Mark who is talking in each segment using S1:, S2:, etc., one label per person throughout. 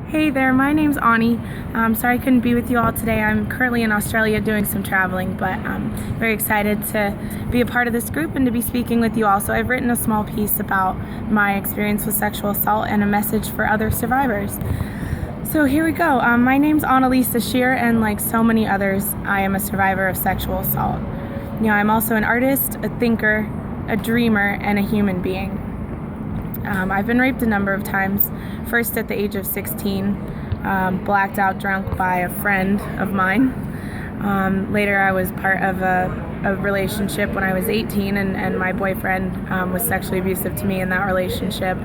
S1: Hey there, my name's Ani. Sorry I couldn't be with you all today. I'm currently in Australia doing some traveling, but I'm very excited to be a part of this group and to be speaking with you all. So I've written a small piece about my experience with sexual assault and a message for other survivors. So here we go. My name's Annalisa Shear, and like so many others, I am a survivor of sexual assault. I'm also an artist, a thinker, a dreamer, and a human being. I've been raped a number of times, first at the age of 16, blacked out drunk by a friend of mine. Later I was part of a relationship when I was 18, and my boyfriend was sexually abusive to me in that relationship.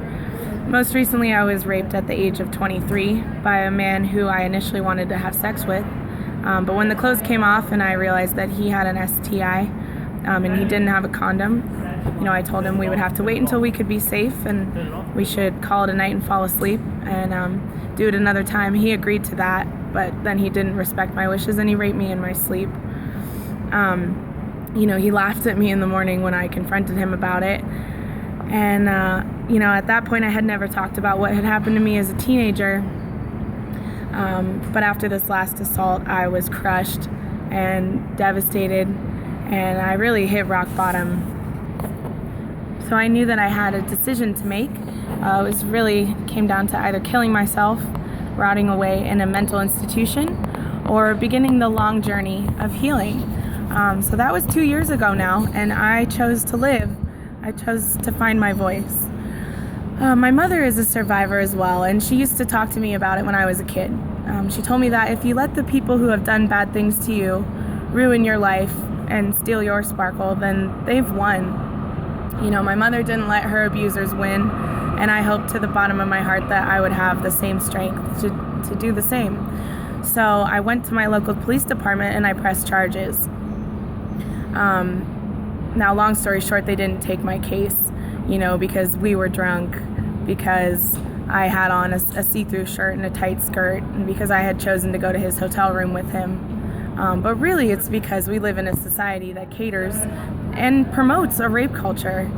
S1: Most recently I was raped at the age of 23 by a man who I initially wanted to have sex with. But when the clothes came off and I realized that he had an STI and he didn't have a condom, I told him we would have to wait until we could be safe and we should call it a night and fall asleep and do it another time. He agreed to that, but then he didn't respect my wishes and he raped me in my sleep. He laughed at me in the morning when I confronted him about it. And, at that point I had never talked about what had happened to me as a teenager. But after this last assault, I was crushed and devastated, and I really hit rock bottom. So I knew that I had a decision to make. Came down to either killing myself, rotting away in a mental institution, or beginning the long journey of healing. So that was 2 years ago now, and I chose to live. I chose to find my voice. My mother is a survivor as well, and she used to talk to me about it when I was a kid. She told me that if you let the people who have done bad things to you ruin your life and steal your sparkle, then they've won. My mother didn't let her abusers win, and I hoped to the bottom of my heart that I would have the same strength to do the same. So I went to my local police department and I pressed charges. Now, long story short, they didn't take my case, because we were drunk, because I had on a see-through shirt and a tight skirt, and because I had chosen to go to his hotel room with him. But really, it's because we live in a society that caters and promotes a rape culture.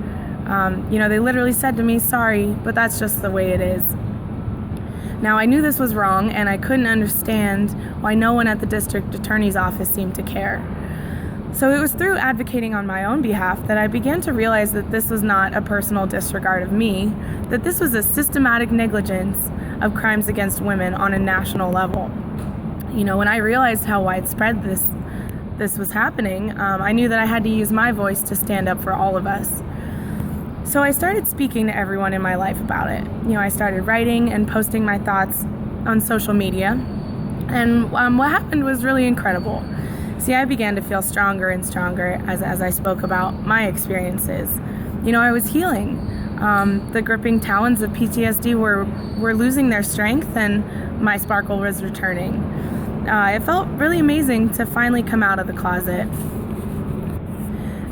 S1: They literally said to me, "Sorry, but that's just the way it is." Now, I knew this was wrong, and I couldn't understand why no one at the district attorney's office seemed to care. So it was through advocating on my own behalf that I began to realize that this was not a personal disregard of me, that this was a systematic negligence of crimes against women on a national level. When I realized how widespread this was happening, I knew that I had to use my voice to stand up for all of us. So I started speaking to everyone in my life about it. I started writing and posting my thoughts on social media, and what happened was really incredible. See, I began to feel stronger and stronger as I spoke about my experiences. I was healing. The gripping talons of PTSD were losing their strength, and my sparkle was returning. It felt really amazing to finally come out of the closet.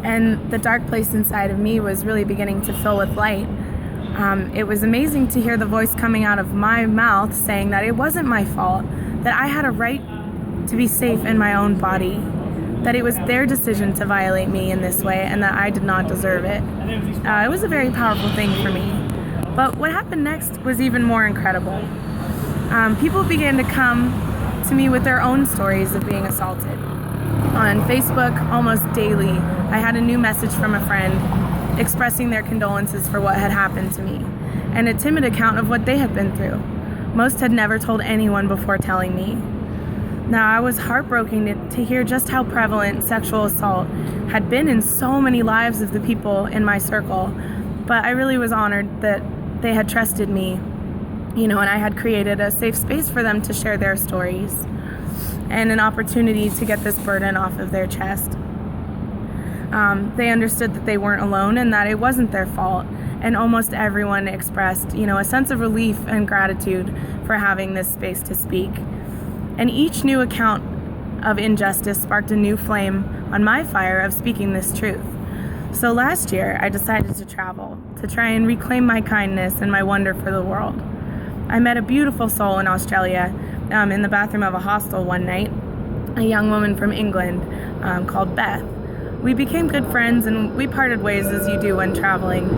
S1: And the dark place inside of me was really beginning to fill with light. It was amazing to hear the voice coming out of my mouth saying that it wasn't my fault, that I had a right to be safe in my own body, that it was their decision to violate me in this way and that I did not deserve it. It was a very powerful thing for me. But what happened next was even more incredible. People began to come to me with their own stories of being assaulted. On Facebook, almost daily, I had a new message from a friend expressing their condolences for what had happened to me, and a timid account of what they had been through. Most had never told anyone before telling me. Now, I was heartbroken to hear just how prevalent sexual assault had been in so many lives of the people in my circle, but I really was honored that they had trusted me, and I had created a safe space for them to share their stories and an opportunity to get this burden off of their chest. They understood that they weren't alone and that it wasn't their fault, and almost everyone expressed, a sense of relief and gratitude for having this space to speak. And each new account of injustice sparked a new flame on my fire of speaking this truth. So last year, I decided to travel, to try and reclaim my kindness and my wonder for the world. I met a beautiful soul in Australia in the bathroom of a hostel one night, a young woman from England called Beth. We became good friends and we parted ways as you do when traveling.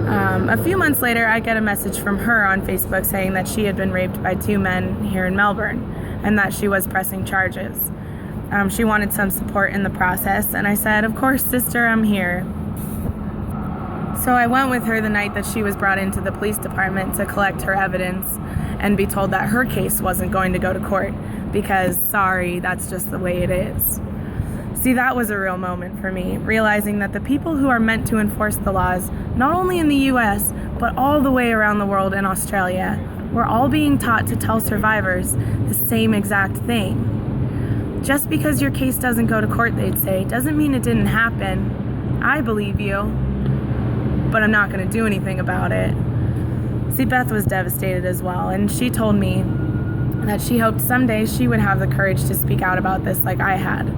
S1: A few months later, I get a message from her on Facebook saying that she had been raped by 2 men here in Melbourne and that she was pressing charges. She wanted some support in the process, and I said, "Of course, sister, I'm here." So I went with her the night that she was brought into the police department to collect her evidence and be told that her case wasn't going to go to court because, sorry, that's just the way it is. See, that was a real moment for me, realizing that the people who are meant to enforce the laws, not only in the US, but all the way around the world in Australia, we're all being taught to tell survivors the same exact thing. Just because your case doesn't go to court, they'd say, doesn't mean it didn't happen. I believe you, but I'm not going to do anything about it. See, Beth was devastated as well, and she told me that she hoped someday she would have the courage to speak out about this like I had.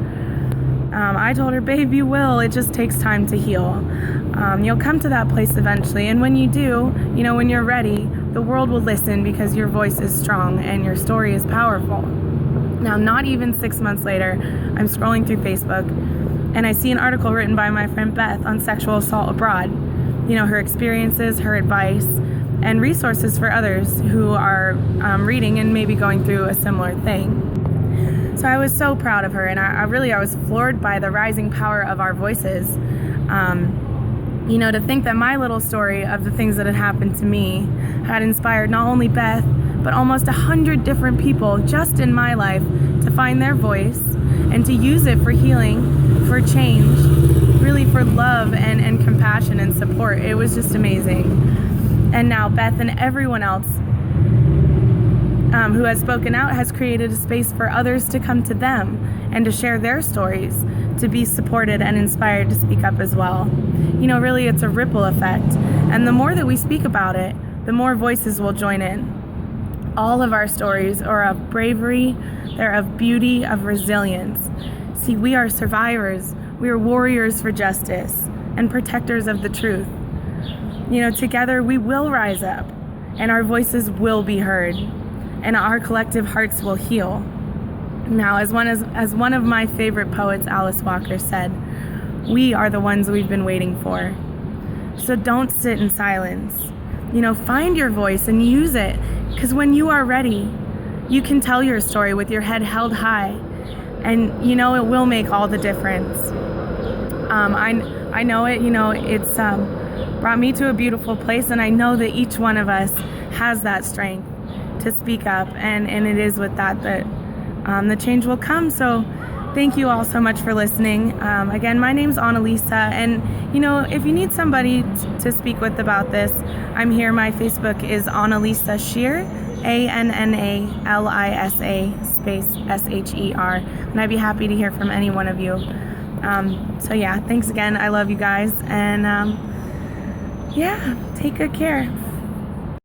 S1: I told her, "Babe, you will. It just takes time to heal. You'll come to that place eventually, and when you do, when you're ready, the world will listen because your voice is strong and your story is powerful." Now, not even 6 months later, I'm scrolling through Facebook, and I see an article written by my friend Beth on sexual assault abroad. Her experiences, her advice, and resources for others who are reading and maybe going through a similar thing. So I was so proud of her, and I was floored by the rising power of our voices. To think that my little story of the things that had happened to me had inspired not only Beth, but almost 100 different people just in my life to find their voice and to use it for healing, for change, really for love and compassion and support. It was just amazing. And now Beth and everyone else who has spoken out has created a space for others to come to them and to share their stories, to be supported and inspired to speak up as well. Really it's a ripple effect. And the more that we speak about it, the more voices will join in. All of our stories are of bravery, they're of beauty, of resilience. See, we are survivors. We are warriors for justice and protectors of the truth. Together we will rise up and our voices will be heard and our collective hearts will heal. Now, as one of my favorite poets, Alice Walker, said, we are the ones we've been waiting for. So don't sit in silence. Find your voice and use it, because when you are ready, you can tell your story with your head held high, and it will make all the difference. I know it. It's brought me to a beautiful place, and I know that each one of us has that strength to speak up, and it is with that the change will come. So thank you all so much for listening. Again, my name's Annalisa, and if you need somebody to speak with about this, I'm here. My Facebook is Annalisa Shear, ANNALISA space SHER, and I'd be happy to hear from any one of you. So yeah, thanks again. I love you guys, and take good care.